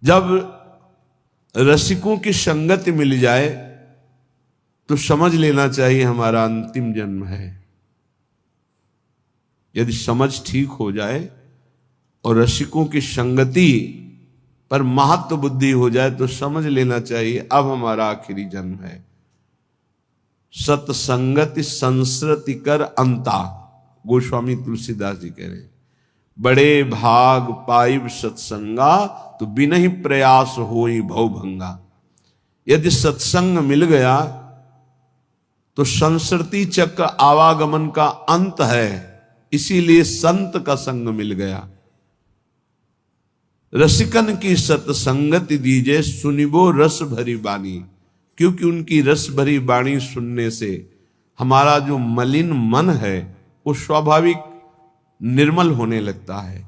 जब रसिकों की संगति मिल जाए तो समझ लेना चाहिए हमारा अंतिम जन्म है। यदि समझ ठीक हो जाए और रसिकों की संगति पर महत्व बुद्धि हो जाए तो समझ लेना चाहिए अब हमारा आखिरी जन्म है। सत्संगति संस्कृति कर अंता, गोस्वामी तुलसीदास जी कह रहे हैं, बड़े भाग पाइब सत्संगा तो बिना ही प्रयास होई भव भंगा। यदि सत्संग मिल गया तो संस्कृति चक्र आवागमन का अंत है, इसीलिए संत का संग मिल गया। रसिकन की सत्संगति दीजिए, सुनिबो रस भरी बानी, क्योंकि उनकी रस भरी बाणी सुनने से हमारा जो मलिन मन है वो स्वाभाविक निर्मल होने लगता है।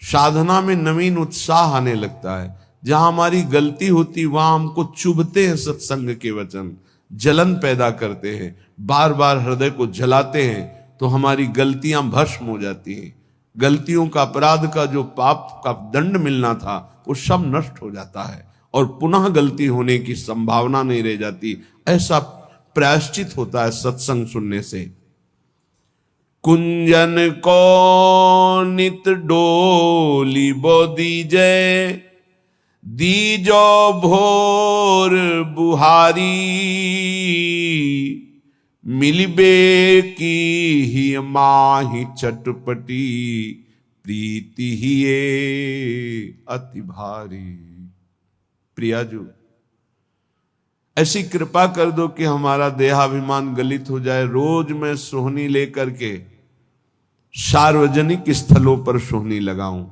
साधना में नवीन उत्साह आने लगता है। जहां हमारी गलती होती वहां हमको चुभते हैं सत्संग के वचन, जलन पैदा करते हैं, बार बार हृदय को जलाते हैं, तो हमारी गलतियां भस्म हो जाती हैं। गलतियों का, अपराध का जो पाप का दंड मिलना था वो सब नष्ट हो जाता है और पुनः गलती होने की संभावना नहीं रह जाती। ऐसा प्रायश्चित होता है सत्संग सुनने से। कुंजन को नित डोली बो दीजय, दीजो भोर बुहारी, मिलबे की ही माही चटपटी, प्रीति ही ये अति भारी। प्रियाजू, ऐसी कृपा कर दो कि हमारा देहाभिमान गलित हो जाए। रोज मैं सोहनी लेकर के सार्वजनिक स्थलों पर सोहनी लगाऊं,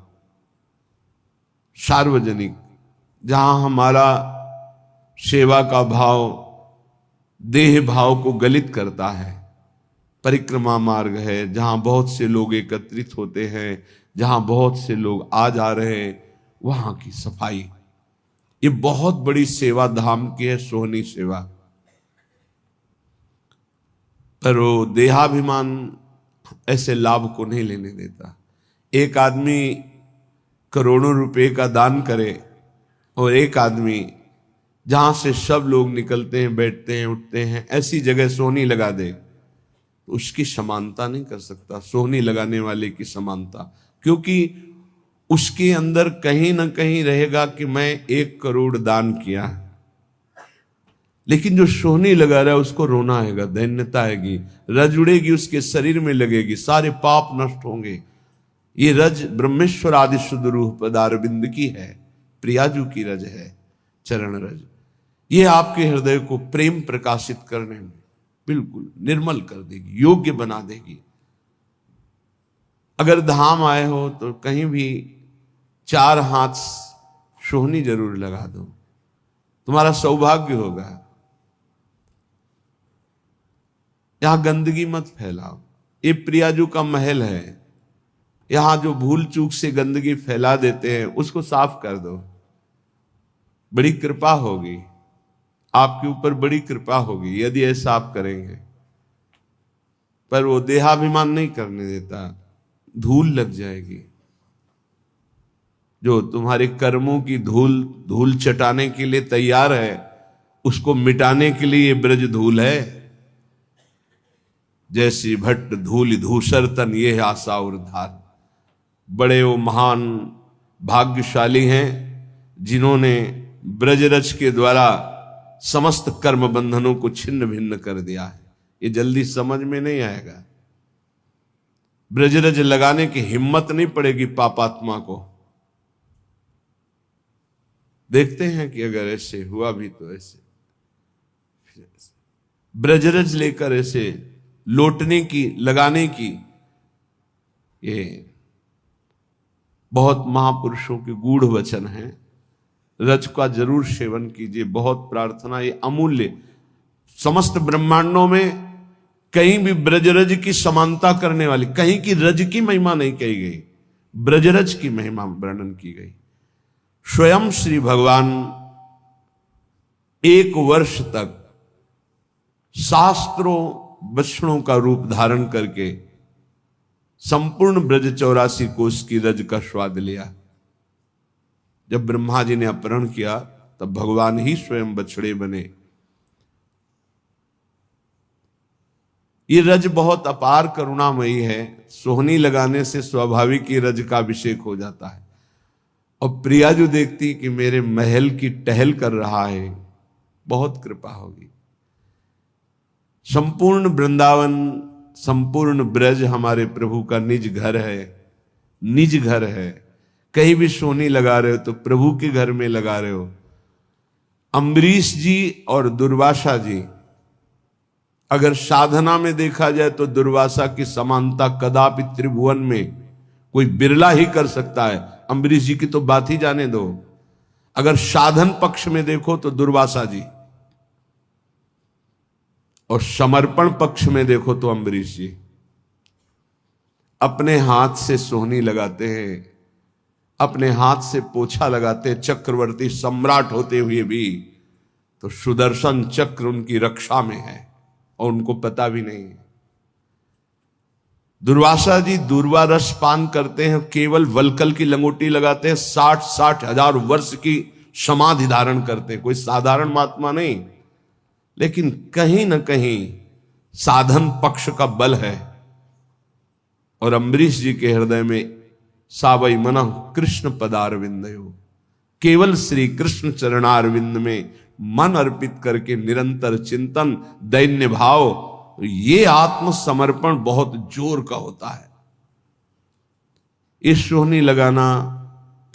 सार्वजनिक, जहां हमारा सेवा का भाव देह भाव को गलित करता है। परिक्रमा मार्ग है, जहां बहुत से लोग एकत्रित होते हैं, जहां बहुत से लोग आ जा रहे हैं, वहां की सफाई, ये बहुत बड़ी सेवा धाम की है, सोहनी सेवा। पर वो देहाभिमान ऐसे लाभ को नहीं लेने देता। एक आदमी करोड़ों रुपए का दान करे और एक आदमी जहां से सब लोग निकलते हैं, बैठते हैं, उठते हैं, ऐसी जगह सोहनी लगा दे, तो उसकी समानता नहीं कर सकता सोहनी लगाने वाले की समानता, क्योंकि उसके अंदर कहीं ना कहीं रहेगा कि मैं 1 करोड़ दान किया। लेकिन जो सोहनी लगा रहा है उसको रोना आएगा, दैन्यता आएगी, रज उड़ेगी, उसके शरीर में लगेगी, सारे पाप नष्ट होंगे। ये रज ब्रह्मेश्वर आदि शुद्ध रूह पदारविंद की है, प्रियाजू की रज है, चरण रज। ये आपके हृदय को प्रेम प्रकाशित करने में बिल्कुल निर्मल कर देगी, योग्य बना देगी। अगर धाम आए हो तो कहीं भी 4 हाथ सोहनी जरूर लगा दो, तुम्हारा सौभाग्य होगा। यहां गंदगी मत फैलाओ, ये प्रियाजू का महल है, यहां जो भूल चूक से गंदगी फैला देते हैं उसको साफ कर दो, बड़ी कृपा होगी आपके ऊपर, बड़ी कृपा होगी यदि ऐसा आप करेंगे। पर वो देहाभिमान नहीं करने देता, धूल लग जाएगी। जो तुम्हारे कर्मों की धूल चटाने के लिए तैयार है, उसको मिटाने के लिए ये ब्रज धूल है। जैसी भट्ट धूल धूसर तन ये आशा और धार। बड़े वो महान भाग्यशाली हैं जिन्होंने ब्रजरज के द्वारा समस्त कर्म बंधनों को छिन्न भिन्न कर दिया है। ये जल्दी समझ में नहीं आएगा। ब्रजरज लगाने की हिम्मत नहीं पड़ेगी पापात्मा को। देखते हैं कि अगर ऐसे हुआ भी तो ऐसे ब्रजरज लेकर ऐसे लौटने की, लगाने की, ये बहुत महापुरुषों के गूढ़ वचन हैं। रज का जरूर सेवन कीजिए, बहुत प्रार्थना, ये अमूल्य। समस्त ब्रह्मांडों में कहीं भी ब्रजरज की समानता करने वाली, कहीं की रज की महिमा नहीं कही गई, ब्रजरज की महिमा वर्णन की गई। स्वयं श्री भगवान 1 वर्ष तक शास्त्रों वचनों का रूप धारण करके संपूर्ण ब्रज 84 कोष की रज का स्वाद लिया। जब ब्रह्मा जी ने अपहरण किया तब भगवान ही स्वयं बछड़े बने। ये रज बहुत अपार करुणामयी है। सोहनी लगाने से स्वाभाविक ही रज का अभिषेक हो जाता है। और प्रिया जो देखती कि मेरे महल की टहल कर रहा है, बहुत कृपा होगी। संपूर्ण वृंदावन, संपूर्ण ब्रज हमारे प्रभु का निज घर है, निज घर है। कहीं भी सोहनी लगा रहे हो तो प्रभु के घर में लगा रहे हो। अम्बरीश जी और दुर्वासा जी, अगर साधना में देखा जाए तो दुर्वासा की समानता कदापि त्रिभुवन में कोई बिरला ही कर सकता है। अम्बरीश जी की तो बात ही जाने दो। अगर साधन पक्ष में देखो तो दुर्वासा जी, और समर्पण पक्ष में देखो तो अम्बरीश जी। अपने हाथ से सोहनी लगाते हैं, अपने हाथ से पोछा लगाते हैं, चक्रवर्ती सम्राट होते हुए भी। तो सुदर्शन चक्र उनकी रक्षा में है और उनको पता भी नहीं है। दुर्वासा जी दूर्वा रस पान करते हैं, केवल वलकल की लंगोटी लगाते हैं, 60-60 हजार वर्ष की समाधि धारण करते हैं। कोई साधारण महात्मा नहीं, लेकिन कहीं ना कहीं साधन पक्ष का बल है। और अम्बरीश जी के हृदय में सावई मनः कृष्ण पदारविंदयो, केवल श्री कृष्ण चरणारविंद में मन अर्पित करके निरंतर चिंतन, दैन्य भाव, ये आत्मसमर्पण बहुत जोर का होता है। इस सोहनी लगाना,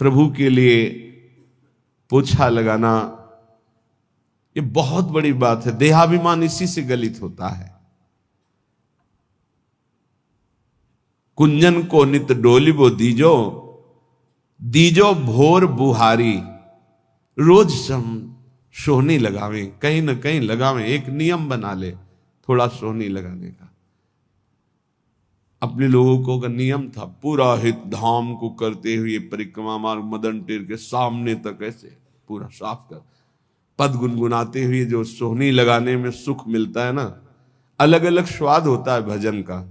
प्रभु के लिए पोछा लगाना, ये बहुत बड़ी बात है। देहाभिमान इसी से गलित होता है। कुंजन को नित डोलिबो दीजो, दीजो भोर बुहारी। रोज हम सोहनी लगावें, कहीं ना कहीं लगावें। एक नियम बना ले थोड़ा सोहनी लगाने का। अपने लोगों को का नियम था, पूरा हित धाम को करते हुए परिक्रमा मार्ग मदन टेर के सामने तक ऐसे पूरा साफ कर, पद गुनगुनाते हुए जो सोहनी लगाने में सुख मिलता है ना, अलग अलग स्वाद होता है भजन का।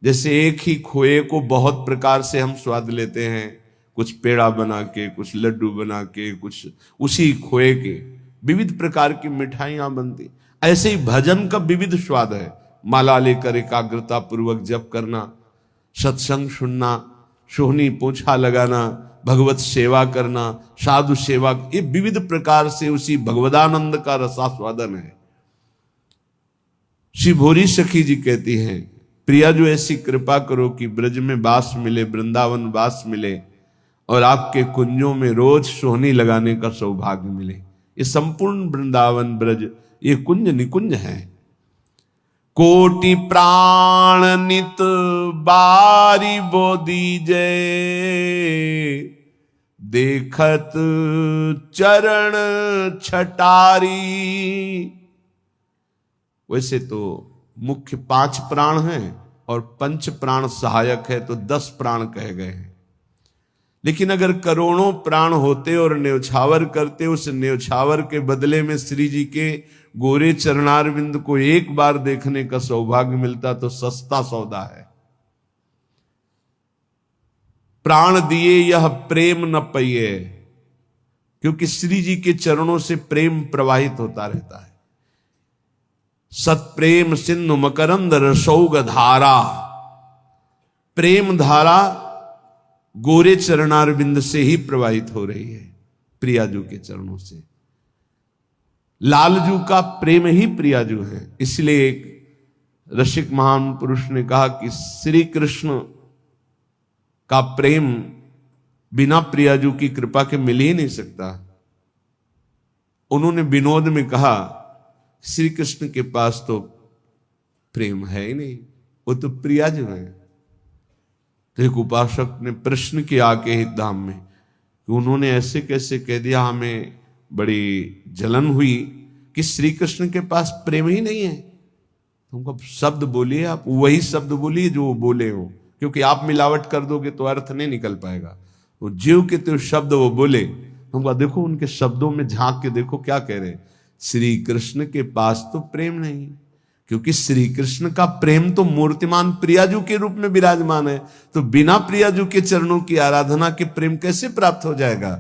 जैसे एक ही खोए को बहुत प्रकार से हम स्वाद लेते हैं, कुछ पेड़ा बना के, कुछ लड्डू बना के, कुछ उसी खोए के विविध प्रकार की मिठाइयां बनती। ऐसे ही भजन का विविध स्वाद है। माला लेकर एकाग्रता पूर्वक जप करना, सत्संग सुनना, सोहनी पोछा लगाना, भगवत सेवा करना, साधु सेवा, ये विविध प्रकार से उसी भगवदानंद का रसास्वादन है। श्री भोरी सखी जी कहती हैं, प्रिया जो ऐसी कृपा करो कि ब्रज में वास मिले, वृंदावन वास मिले, और आपके कुंजों में रोज सोहनी लगाने का सौभाग्य मिले। ये संपूर्ण वृंदावन ब्रज ये कुंज निकुंज है। कोटि प्राण नित बारी बोदी जय, देखत चरण छटारी। वैसे तो मुख्य 5 प्राण हैं और 5 प्राण सहायक है, तो 10 प्राण कहे गए हैं। लेकिन अगर करोड़ों प्राण होते और न्योछावर करते, उस न्योछावर के बदले में श्री जी के गोरे चरणारविंद को एक बार देखने का सौभाग्य मिलता तो सस्ता सौदा है। प्राण दिए यह प्रेम न पइए, क्योंकि श्री जी के चरणों से प्रेम प्रवाहित होता रहता है। सत्प्रेम सिंधु मकरंद रसौग धारा, प्रेम धारा गोरे चरणारविंद से ही प्रवाहित हो रही है, प्रियाजू के चरणों से। लालजू का प्रेम ही प्रियाजू है। इसलिए एक रसिक महान पुरुष ने कहा कि श्री कृष्ण का प्रेम बिना प्रियाजू की कृपा के मिल ही नहीं सकता। उन्होंने विनोद में कहा, श्री कृष्ण के पास तो प्रेम है ही नहीं, वो तो प्रियाजू है। तो एक उपासक ने प्रश्न किया आके हित धाम में कि उन्होंने ऐसे कैसे कह दिया, हमें बड़ी जलन हुई कि श्री कृष्ण के पास प्रेम ही नहीं है। तुमको शब्द बोलिए, आप वही शब्द बोलिए जो वो बोले हो, क्योंकि आप मिलावट कर दोगे तो अर्थ नहीं निकल पाएगा। वो जीव के तो शब्द वो बोले, तुमको देखो उनके शब्दों में झांक के देखो क्या कह रहे। श्री कृष्ण के पास तो प्रेम नहीं, क्योंकि श्री कृष्ण का प्रेम तो मूर्तिमान प्रियाजू के रूप में विराजमान है। तो बिना प्रियाजू के चरणों की आराधना के प्रेम कैसे प्राप्त हो जाएगा?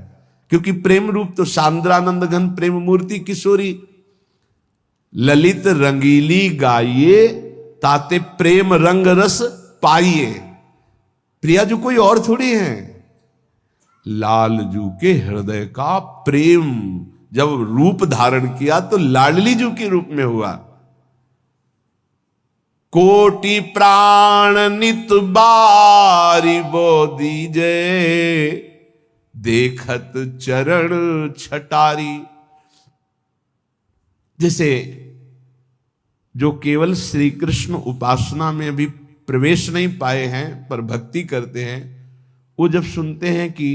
क्योंकि प्रेम रूप तो सांद्रानंद घन प्रेम मूर्ति किशोरी, ललित रंगीली गाइए ताते प्रेम रंग रस पाइए। प्रिया जो कोई और थोड़ी है, लालजू के हृदय का प्रेम जब रूप धारण किया तो लाडली जू के रूप में हुआ। कोटि प्राण नित बारी बो दीजे, देखत चरण छटारी। जैसे जो केवल श्री कृष्ण उपासना में अभी प्रवेश नहीं पाए हैं पर भक्ति करते हैं, वो जब सुनते हैं कि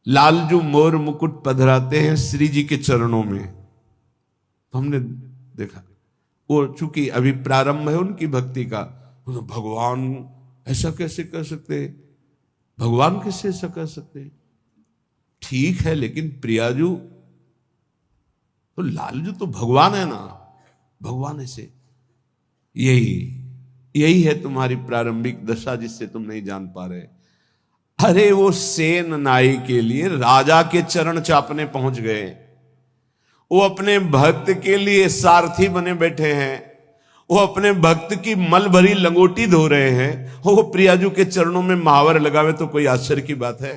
लालजू मोर मुकुट पधराते हैं श्री जी के चरणों में, तो हमने देखा वो चूंकि अभी प्रारंभ है उनकी भक्ति का, तो भगवान ऐसा कैसे कर सकते हैं, भगवान कैसे ऐसा कर सकते हैं। ठीक है, लेकिन प्रियाजू तो लालजू तो भगवान है ना, भगवान ऐसे। यही है तुम्हारी प्रारंभिक दशा जिससे तुम नहीं जान पा रहे। अरे वो सेन नाई के लिए राजा के चरण चापने पहुंच गए, वो अपने भक्त के लिए सारथी बने बैठे हैं, वो अपने भक्त की मल भरी लंगोटी धो रहे हैं, वो प्रियाजू के चरणों में महावर लगावे तो कोई आश्चर्य की बात है।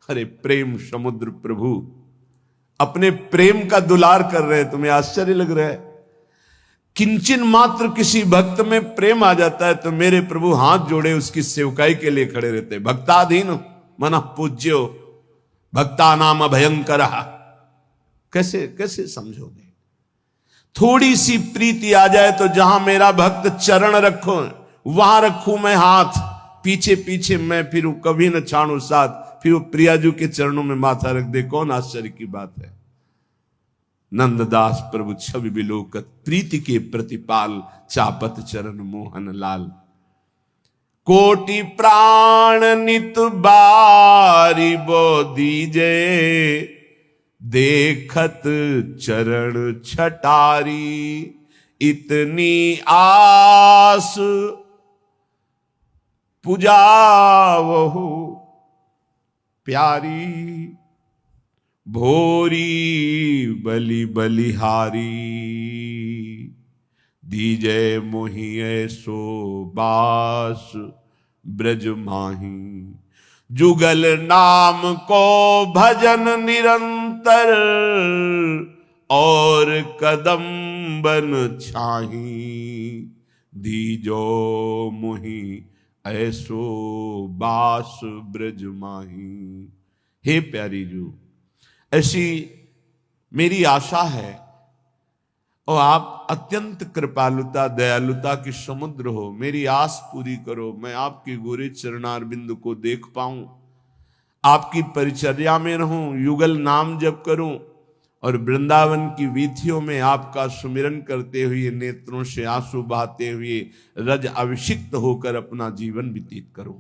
अरे प्रेम समुद्र प्रभु अपने प्रेम का दुलार कर रहे हैं, तुम्हें आश्चर्य लग रहा है। किंचन मात्र किसी भक्त में प्रेम आ जाता है तो मेरे प्रभु हाथ जोड़े उसकी सेवकाई के लिए खड़े रहते हैं। भक्ताधीन मन पूज्यो भक्ता नाम भयंकर। कैसे कैसे समझोगे? थोड़ी सी प्रीति आ जाए तो जहां मेरा भक्त चरण रखो वहां रखूं मैं हाथ, पीछे पीछे मैं फिरूं, कभी न छाणू साथ, फिर वो प्रियाजू के चरणों में माथा रख दे, कौन आश्चर्य की बात है। नंददास प्रभु छवि बिलोकत प्रीति के प्रतिपाल, चापत चरण मोहन लाल। कोटि प्राण नित बारी बो दीजे, देखत चरण छटारी। इतनी आस पुजावहु प्यारी, भोरी बलि बलिहारी। दीजे मोहि ऐसो बास ब्रज माही, जुगल नाम को भजन निरंतर, और कदम बन छाही। दीजो मोहि ऐसो बास ब्रज माही। हे प्यारी जू, ऐसी मेरी आशा है और आप अत्यंत कृपालुता दयालुता की समुद्र हो, मेरी आस पूरी करो। मैं आपके गोरे चरणारविंद को देख पाऊं, आपकी परिचर्या में रहूं, युगल नाम जप करूं और वृंदावन की वीथियों में आपका सुमिरन करते हुए, नेत्रों से आंसू बहाते हुए, रज अभिषिक्त होकर अपना जीवन व्यतीत करूं।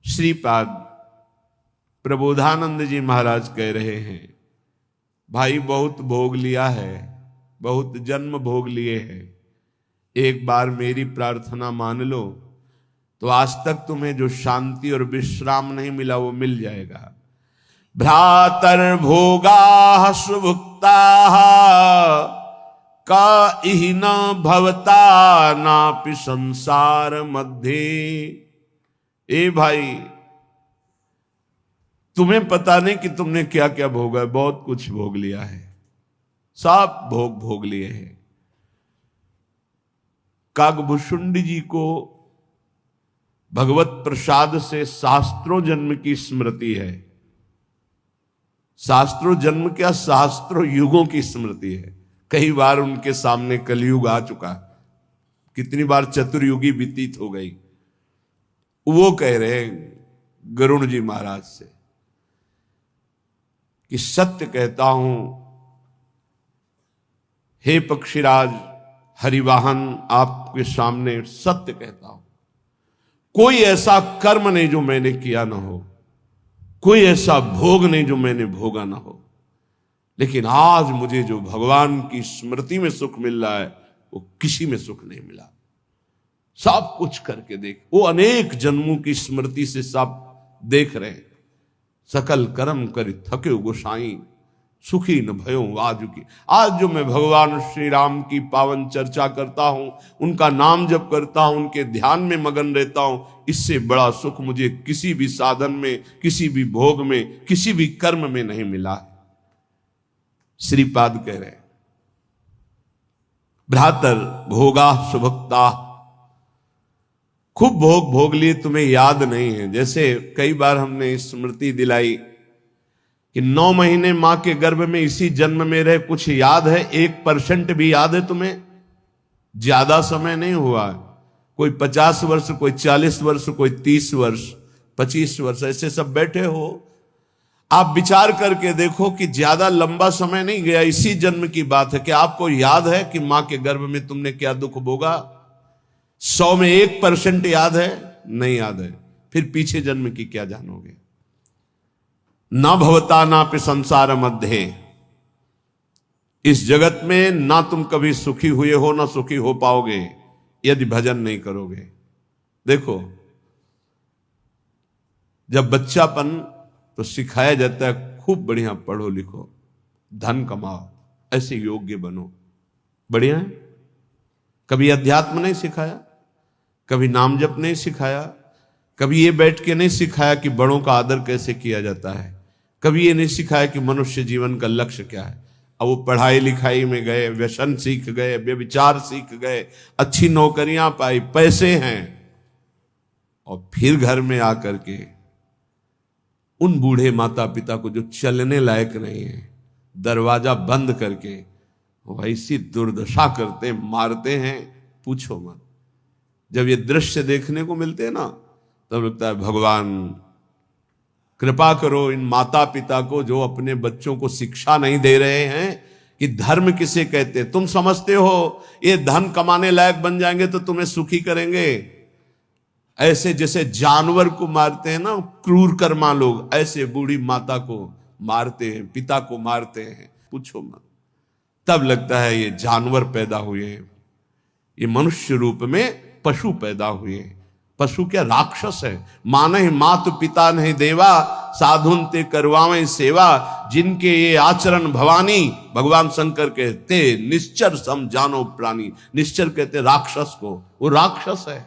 श्रीपाद प्रबोधानंद जी महाराज कह रहे हैं, भाई बहुत भोग लिया है, बहुत जन्म भोग लिए हैं, एक बार मेरी प्रार्थना मान लो तो आज तक तुम्हें जो शांति और विश्राम नहीं मिला वो मिल जाएगा। भ्रातर भोगा सुभुक्ता का इहि न भवता नापि संसार मध्य। ए भाई, तुम्हें पता नहीं कि तुमने क्या क्या भोगा है, बहुत कुछ भोग लिया है, सब भोग लिए हैं। कागभूषुंडी जी को भगवत प्रसाद से शास्त्रों जन्म की स्मृति है। शास्त्रों जन्म क्या, शास्त्रों युगों की स्मृति है। कई बार उनके सामने कलयुग आ चुका, कितनी बार चतुर्युगी व्यतीत हो गई। वो कह रहे हैं गरुण जी महाराज से कि सत्य कहता हूं हे पक्षीराज हरिवाहन, आपके सामने सत्य कहता हूं, कोई ऐसा कर्म नहीं जो मैंने किया ना हो, कोई ऐसा भोग नहीं जो मैंने भोगा ना हो, लेकिन आज मुझे जो भगवान की स्मृति में सुख मिल रहा है वो किसी में सुख नहीं मिला। सब कुछ करके देख, वो अनेक जन्मों की स्मृति से सब देख रहे हैं, सकल कर्म करि थके गोसाई, सुखी न भयो आज की। आज जो मैं भगवान श्री राम की पावन चर्चा करता हूं, उनका नाम जप करता हूं, उनके ध्यान में मगन रहता हूं, इससे बड़ा सुख मुझे किसी भी साधन में, किसी भी भोग में, किसी भी कर्म में नहीं मिला है। श्रीपाद कह रहे हैं, भ्रातर भोगा सुभक्ता, खूब भोग भोग लिए, तुम्हें याद नहीं है। जैसे कई बार हमने स्मृति दिलाई कि 9 महीने मां के गर्भ में इसी जन्म में रहे, कुछ याद है? 1% भी याद है तुम्हें? ज्यादा समय नहीं हुआ, कोई 50 वर्ष, कोई 40 वर्ष, कोई 30 वर्ष, 25 वर्ष, ऐसे सब बैठे हो। आप विचार करके देखो कि ज्यादा लंबा समय नहीं गया, इसी जन्म की बात है। कि आपको याद है कि मां के गर्भ में तुमने क्या दुख भोगा? 100 में 1% याद है? नहीं याद है। फिर पीछे जन्म की क्या जानोगे? ना भवता ना पे संसार मध्य, इस जगत में ना तुम कभी सुखी हुए हो ना सुखी हो पाओगे यदि भजन नहीं करोगे। देखो, जब बच्चापन तो सिखाया जाता है खूब बढ़िया पढ़ो लिखो, धन कमाओ, ऐसे योग्य बनो, बढ़िया है। कभी अध्यात्म नहीं सिखाया, कभी नाम जप नहीं सिखाया, कभी ये बैठ के नहीं सिखाया कि बड़ों का आदर कैसे किया जाता है, कभी ये नहीं सिखाया कि मनुष्य जीवन का लक्ष्य क्या है। अब वो पढ़ाई लिखाई में गए, व्यसन सीख गए, व्यभिचार सीख गए, अच्छी नौकरियां पाई, पैसे हैं, और फिर घर में आकर के उन बूढ़े माता पिता को जो चलने लायक नहीं है, दरवाजा बंद करके वैसी दुर्दशा करते, मारते हैं, पूछो मत। जब ये दृश्य देखने को मिलते हैं ना, तब लगता है भगवान कृपा करो इन माता पिता को जो अपने बच्चों को शिक्षा नहीं दे रहे हैं कि धर्म किसे कहते हैं। तुम समझते हो ये धन कमाने लायक बन जाएंगे तो तुम्हें सुखी करेंगे, ऐसे जैसे जानवर को मारते हैं ना क्रूर कर्मा लोग, ऐसे बूढ़ी माता को मारते हैं, पिता को मारते हैं, पूछो मत। तब लगता है ये जानवर पैदा हुए हैं, ये मनुष्य रूप में पशु पैदा हुए हैं। पशु क्या? राक्षस है। माने मातु पिता नहीं देवा, साधुन ते करवावें सेवा, जिनके ये आचरण भवानी, भगवान शंकर कहते निश्चर सम जानो प्राणी। निश्चर कहते राक्षस को, वो राक्षस है।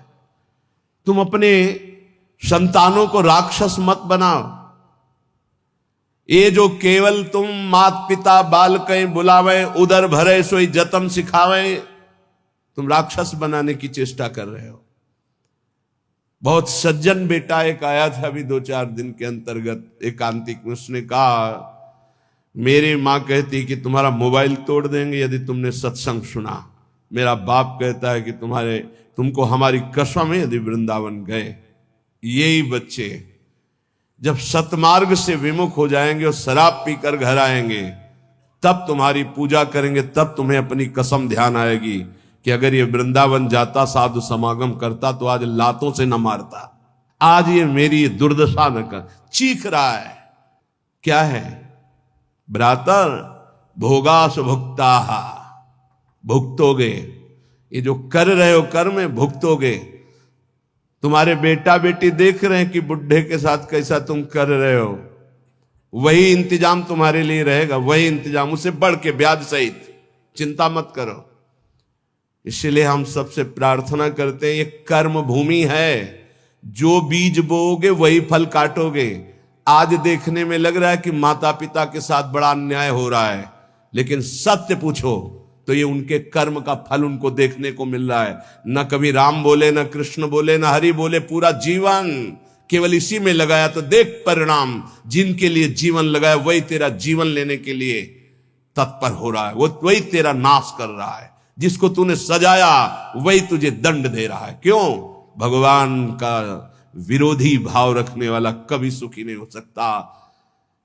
तुम अपने संतानों को राक्षस मत बनाओ। ये जो केवल तुम मात पिता बाल कहीं बुलावे, उधर भरे सोई जतन सिखावे, तुम राक्षस बनाने की चेष्टा कर रहे हो। बहुत सज्जन बेटा एक आया था अभी 2-4 दिन के अंतर्गत एकांतिक में, उसने कहा मेरी मां कहती कि तुम्हारा मोबाइल तोड़ देंगे यदि तुमने सत्संग सुना। मेरा बाप कहता है कि तुमको हमारी कसम है यदि वृंदावन गए। यही बच्चे जब सतमार्ग से विमुख हो जाएंगे और शराब पीकर घर आएंगे, तब तुम्हारी पूजा करेंगे, तब तुम्हें अपनी कसम ध्यान आएगी कि अगर ये वृंदावन जाता, साधु समागम करता, तो आज लातों से न मारता। आज ये मेरी दुर्दशा न कर। चीख रहा है, क्या है? भ्रातर भोगास भुक्ता, भुगतोगे। ये जो कर रहे हो कर्म भुगतोगे। तुम्हारे बेटा बेटी देख रहे हैं कि बुढ़े के साथ कैसा तुम कर रहे हो, वही इंतजाम तुम्हारे लिए रहेगा, वही इंतजाम, उसे बढ़ के ब्याज सहित। चिंता मत करो। इसलिए हम सबसे प्रार्थना करते हैं, ये कर्म भूमि है, जो बीज बोओगे वही फल काटोगे। आज देखने में लग रहा है कि माता पिता के साथ बड़ा अन्याय हो रहा है, लेकिन सत्य पूछो तो ये उनके कर्म का फल उनको देखने को मिल रहा है। न कभी राम बोले, न कृष्ण बोले, न हरि बोले, पूरा जीवन केवल इसी में लगाया, तो देख परिणाम। जिनके लिए जीवन लगाया वही तेरा जीवन लेने के लिए तत्पर हो रहा है, वो वही तेरा नाश कर रहा है। जिसको तूने सजाया वही तुझे दंड दे रहा है। क्यों? भगवान का विरोधी भाव रखने वाला कभी सुखी नहीं हो सकता।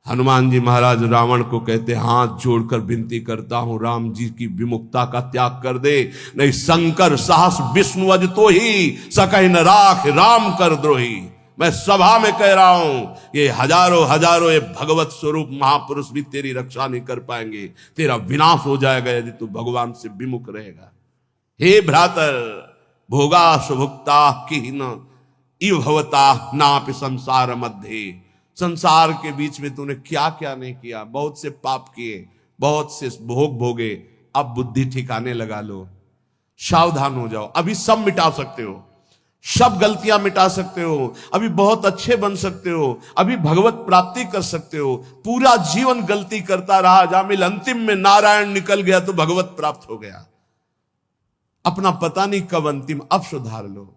हनुमान जी महाराज रावण को कहते, हाथ जोड़कर विनती करता हूं, राम जी की विमुखता का त्याग कर दे, नहीं शंकर साहस विष्णु अज तो ही सकहि न राख राम कर द्रोही। मैं सभा में कह रहा हूं, ये हजारों ये भगवत स्वरूप महापुरुष भी तेरी रक्षा नहीं कर पाएंगे। तेरा विनाश हो जाएगा यदि तू भगवान से विमुख रहेगा। हे भ्रातर भोगा सुभुक्ता की न इव भवता नापि संसार मध्य, संसार के बीच में तूने क्या क्या नहीं किया, बहुत से पाप किए, बहुत से भोग भोगे, अब बुद्धि ठिकाने लगा लो, सावधान हो जाओ। अभी सब मिटा सकते हो, सब गलतियां मिटा सकते हो, अभी बहुत अच्छे बन सकते हो, अभी भगवत प्राप्ति कर सकते हो। पूरा जीवन गलती करता रहा जामिल, अंतिम में नारायण निकल गया तो भगवत प्राप्त हो गया। अपना पता नहीं कब अंतिम, अब सुधार लो।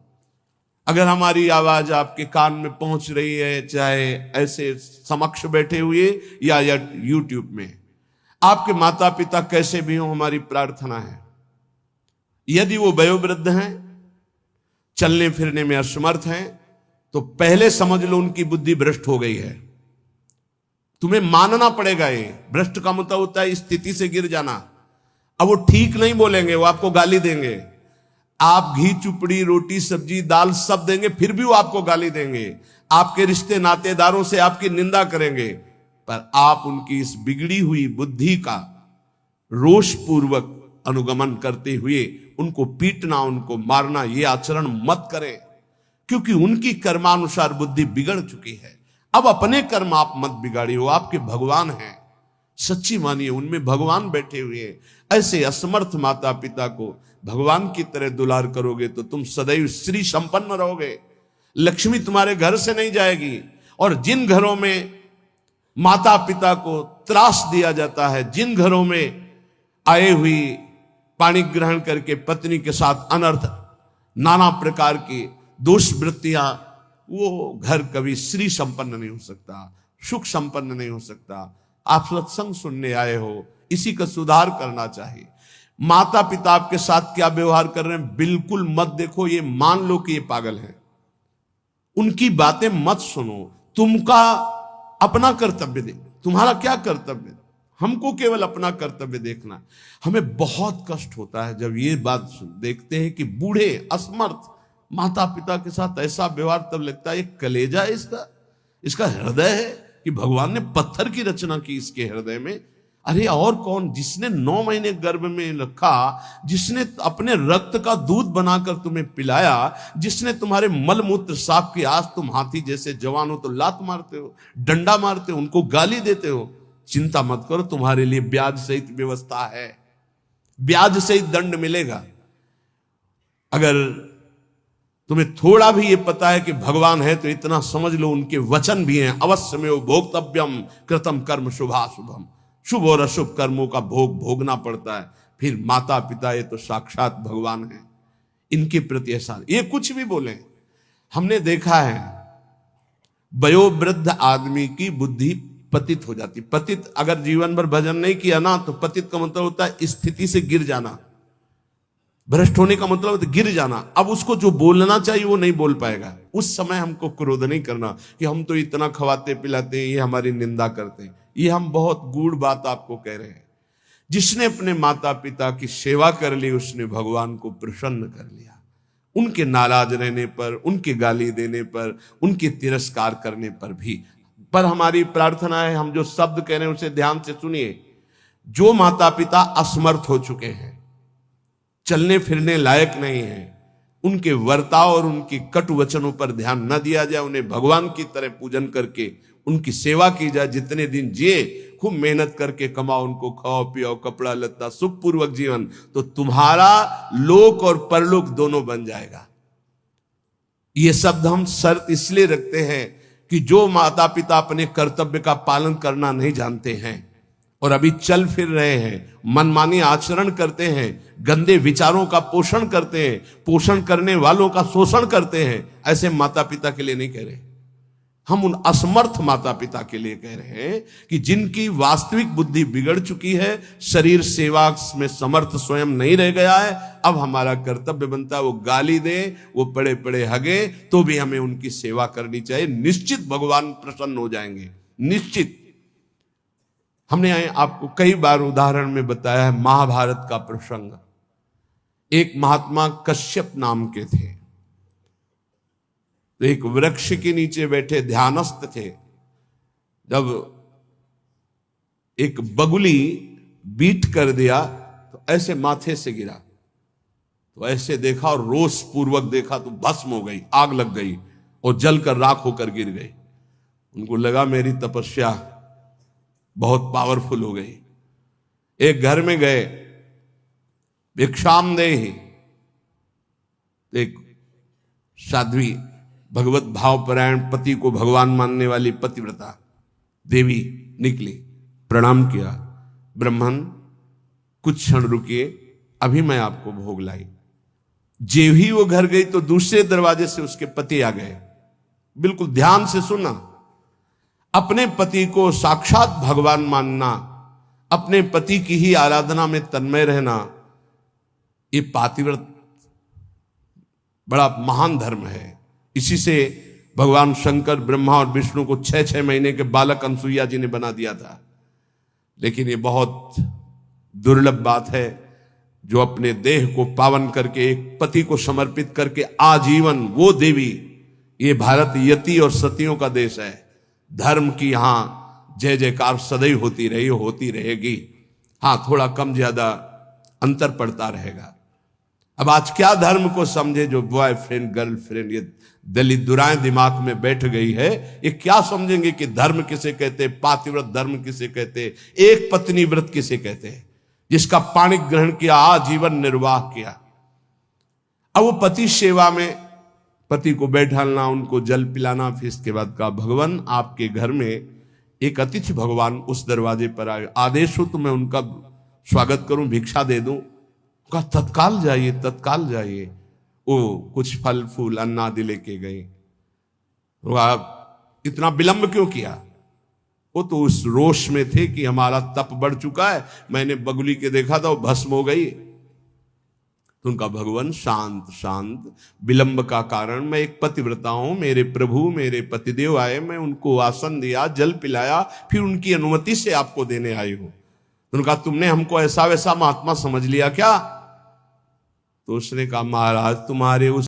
अगर हमारी आवाज आपके कान में पहुंच रही है, चाहे ऐसे समक्ष बैठे हुए या यूट्यूब में, आपके माता पिता कैसे भी हो, हमारी प्रार्थना है यदि वो वयोवृद्ध हैं, चलने फिरने में असमर्थ हैं, तो पहले समझ लो उनकी बुद्धि भ्रष्ट हो गई है। तुम्हें मानना पड़ेगा। ये भ्रष्ट का मतलब होता है स्थिति से गिर जाना। अब वो ठीक नहीं बोलेंगे, वो आपको गाली देंगे। आप घी चुपड़ी रोटी सब्जी दाल सब देंगे, फिर भी वो आपको गाली देंगे। आपके रिश्ते नातेदारों से आपकी निंदा करेंगे, पर आप उनकी इस बिगड़ी हुई बुद्धि का रोष पूर्वक अनुगमन करते हुए उनको पीटना, उनको मारना, ये आचरण मत करें, क्योंकि उनकी कर्मानुसार बुद्धि बिगड़ चुकी है। अब अपने कर्म आप मत बिगाड़िए, वो आपके भगवान हैं, सच्ची मानिए उनमें भगवान बैठे हुए हैं। ऐसे असमर्थ माता पिता को भगवान की तरह दुलार करोगे तो तुम सदैव श्री संपन्न रहोगे, लक्ष्मी तुम्हारे घर से नहीं जाएगी। और जिन घरों में माता पिता को त्रास दिया जाता है, जिन घरों में आए हुई पानी ग्रहण करके पत्नी के साथ अनर्थ नाना प्रकार की दोष वृत्तियां, वो घर कभी श्री संपन्न नहीं हो सकता, सुख संपन्न नहीं हो सकता। आप सत्संग सुनने आए हो, इसी का सुधार करना चाहिए। माता पिता आपके साथ क्या व्यवहार कर रहे हैं बिल्कुल मत देखो, ये मान लो कि ये पागल है, उनकी बातें मत सुनो। तुमका अपना कर्तव्य दे, तुम्हारा क्या कर्तव्य, हमको केवल अपना कर्तव्य देखना। हमें बहुत कष्ट होता है जब ये बात देखते हैं कि बूढ़े असमर्थ माता पिता के साथ ऐसा व्यवहार, तब लगता है ये कलेजा है इसका हृदय है कि भगवान ने पत्थर की रचना की इसके हृदय में। अरे और कौन, जिसने 9 महीने गर्भ में रखा, जिसने अपने रक्त का दूध बनाकर तुम्हें पिलाया, जिसने तुम्हारे मल मूत्र साफ किया, आज तुम हाथी जैसे जवान हो तो लात मारते हो, डंडा मारते हो, उनको गाली देते हो। चिंता मत करो, तुम्हारे लिए ब्याज सहित व्यवस्था है, ब्याज सहित दंड मिलेगा। अगर तुम्हें थोड़ा भी ये पता है कि भगवान है तो इतना समझ लो उनके वचन भी हैं, अवश्य में भोक्तव्यम कृतम कर्म शुभाशुभम, शुभ और अशुभ कर्मों का भोग भोगना पड़ता है। फिर माता पिता ये तो साक्षात भगवान है, इनके प्रति एहसान, ये कुछ भी बोले। हमने देखा है वयोवृद्ध आदमी की बुद्धि पतित हो जाती। पतित अगर जीवन भर भजन नहीं किया ना, तो पतित का मतलब होता है स्थिति से गिर जाना, भ्रष्ट होने का मतलब होता है गिर जाना। अब उसको जो बोलना चाहिए वो नहीं बोल पाएगा। उस समय हमको क्रोध नहीं करना कि हम तो इतना खवाते पिलाते हैं, ये हमारी निंदा करते हैं। ये हम बहुत गूढ़ बात आपको कह रहे हैं। जिसने अपने माता पिता की सेवा कर ली, उसने भगवान को प्रसन्न कर लिया। उनके नाराज रहने पर, उनके गाली देने पर, उनके तिरस्कार करने पर भी। पर हमारी प्रार्थना है, हम जो शब्द कह रहे हैं उसे ध्यान से सुनिए। जो माता पिता असमर्थ हो चुके हैं, चलने फिरने लायक नहीं है, उनके वर्ताव और उनकी कटु वचनों पर ध्यान न दिया जाए, उन्हें भगवान की तरह पूजन करके उनकी सेवा की जाए। जितने दिन जिए खूब मेहनत करके कमाओ, उनको खाओ पियो, कपड़ा लत्ता, सुखपूर्वक जीवन, तो तुम्हारा लोक और परलोक दोनों बन जाएगा। ये शब्द हम शर्त इसलिए रखते हैं कि जो माता पिता अपने कर्तव्य का पालन करना नहीं जानते हैं और अभी चल फिर रहे हैं, मनमानी आचरण करते हैं, गंदे विचारों का पोषण करते हैं, पोषण करने वालों का शोषण करते हैं, ऐसे माता पिता के लिए नहीं कह रहे। हम उन असमर्थ माता पिता के लिए कह रहे हैं कि जिनकी वास्तविक बुद्धि बिगड़ चुकी है, शरीर सेवा में समर्थ स्वयं नहीं रह गया है। अब हमारा कर्तव्य बनता है वो गाली दे, वो पड़े पड़े हगे, तो भी हमें उनकी सेवा करनी चाहिए। निश्चित भगवान प्रसन्न हो जाएंगे, निश्चित। हमने आपको कई बार उदाहरण में बताया है महाभारत का प्रसंग। एक महात्मा कश्यप नाम के थे, तो एक वृक्ष के नीचे बैठे ध्यानस्थ थे। जब एक बगुली बीट कर दिया तो ऐसे माथे से गिरा, तो ऐसे देखा और रोष पूर्वक देखा तो भस्म हो गई, आग लग गई और जलकर राख होकर गिर गई। उनको लगा मेरी तपस्या बहुत पावरफुल हो गई। एक घर में गए, भिक्षामदेहि, एक साध्वी भगवत भावपरायण पति को भगवान मानने वाली पतिव्रता देवी निकली, प्रणाम किया। ब्राह्मण कुछ क्षण रुकिए, अभी मैं आपको भोग लाई। जेव ही वो घर गई तो दूसरे दरवाजे से उसके पति आ गए। बिल्कुल ध्यान से सुना, अपने पति को साक्षात भगवान मानना, अपने पति की ही आराधना में तन्मय रहना, ये पातिव्रत बड़ा महान धर्म है। इसी से भगवान शंकर ब्रह्मा और विष्णु को 6-6 महीने के बालक अनसुईया जी ने बना दिया था। लेकिन ये बहुत दुर्लभ बात है जो अपने देह को पावन करके एक पति को समर्पित करके आजीवन वो देवी, ये भारत यति और सतियों का देश है। धर्म की यहां जय जयकार सदैव होती रही, होती रहेगी। हां, थोड़ा कम ज्यादा अंतर पड़ता रहेगा। अब आज क्या धर्म को समझे जो बॉयफ्रेंड गर्लफ्रेंड ये दलित दुराएं दिमाग में बैठ गई है, ये क्या समझेंगे कि धर्म किसे कहते, पातिव्रत धर्म किसे कहते, एक पत्नी व्रत किसे कहते हैं, जिसका पाणी ग्रहण किया, आजीवन निर्वाह किया। अब वो पति सेवा में पति को बैठालना, उनको जल पिलाना, फिर इसके बाद कहा भगवान आपके घर में एक अतिथि भगवान उस दरवाजे पर आए, आदेश हो तो मैं उनका स्वागत करूं, भिक्षा दे दूं। कहा तत्काल जाइए, तत्काल जाइए। वो कुछ फल फूल अन्न आदि लेके गए। आप इतना विलंब क्यों किया? वो तो उस रोष में थे कि हमारा तप बढ़ चुका है, मैंने बगुली के देखा था वो भस्म हो गई। तो उनका भगवान शांत शांत, विलंब का कारण, मैं एक पतिव्रता हूं, मेरे प्रभु मेरे पतिदेव आए, मैं उनको आसन दिया, जल पिलाया, फिर उनकी अनुमति से आपको देने आई हूं। उनका तुमने हमको ऐसा वैसा महात्मा समझ लिया क्या? तो उसने कहा महाराज तुम्हारे उस